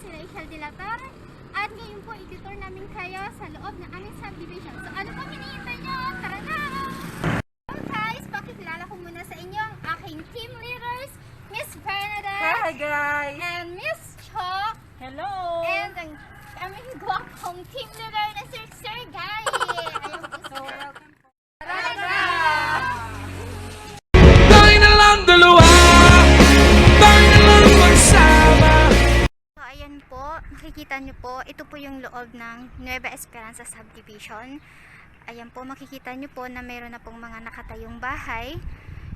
si Rachel Dilator. At ngayon po, itutur namin kayo sa loob ng aming subdivision. So ano pong hinihintay nyo? Tara na! So guys, pakikilala ko muna sa inyo ang aking team leaders, Miss Bernadette. Hi guys! And Miss Cho. Hello! And ang aming gwapong team leader na Sir Guy. Ayun po So, welcome po. Tara na! Tayo na lang dalawa, tayo na lang magsama. So ayan po, makikita nyo po, ito po yung loob ng Nueva Esperanza Subdivision. Ayan po, makikita nyo po na meron na pong mga nakatayong bahay.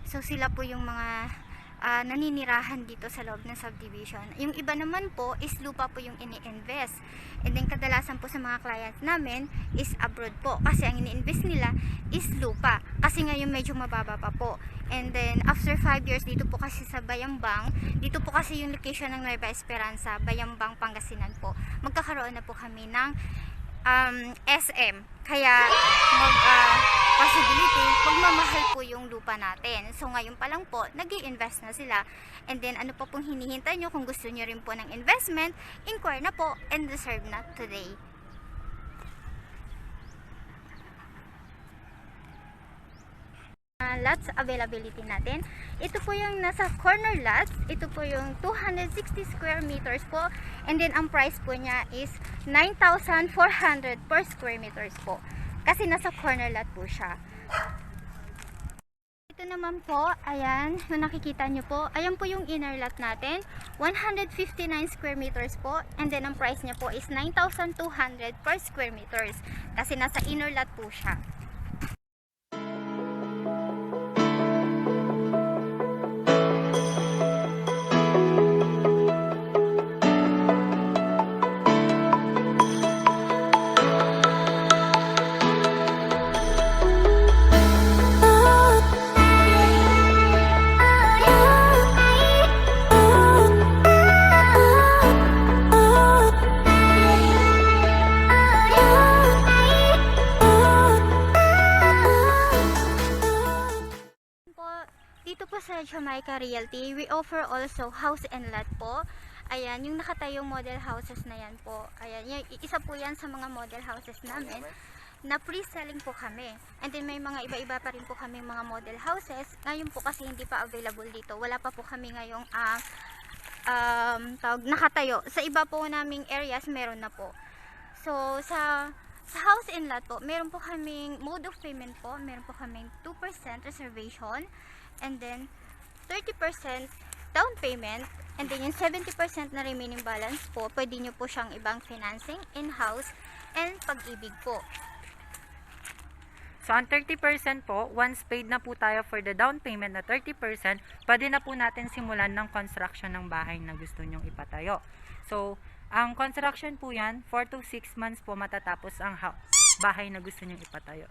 So sila po yung mga naninirahan dito sa loob ng subdivision. Yung iba naman po is lupa po yung ini-invest. And then kadalasan po sa mga clients namin is abroad po. Kasi ang ini-invest nila is lupa. Kasi ngayon medyo mababa pa po. And then after 5 years dito po kasi sa Bayambang, dito po kasi yung location ng Nueva Esperanza, Bayambang Pangasinan po. Magkakaroon na po kami ng SM. Kaya possibility, magmamahal po yung lupa natin. So ngayon pa lang po, nag-i-invest na sila. And then ano pa pong hinihintay nyo? Kung gusto nyo rin po ng investment, inquire na po and reserve na today. Lots availability natin. Ito po yung nasa corner lots. Ito po yung 260 square meters po. And then ang price po niya is 9,400 per square meters po. Kasi nasa corner lot po siya. Ito naman po, ayan, yung nakikita nyo po, ayan po yung inner lot natin. 159 square meters po. And then ang price niya po is 9,200 per square meters. Kasi nasa inner lot po siya. Dito po sa JAMAICA Realty, we offer also house and lot po. Ayan, yung nakatayong model houses na yan po. Ayan, isa po yan sa mga model houses namin na pre-selling po kami. And then may mga iba-iba pa rin po kami mga model houses. Ngayon po kasi hindi pa available dito. Wala pa po kami ngayong nakatayo. Sa iba po naming areas, meron na po. So, sa house and lot po, meron po kaming mode of payment po. Meron po kaming 2% reservation. And then 30% down payment, and then yung 70% na remaining balance po, pwede nyo po siyang ibang financing, in-house, and pag-ibig po. So, ang 30% po, once paid na po tayo for the down payment na 30%, pwede na po natin simulan ng construction ng bahay na gusto nyong ipatayo. So, ang construction po yan, 4 to 6 months po matatapos ang bahay na gusto nyong ipatayo.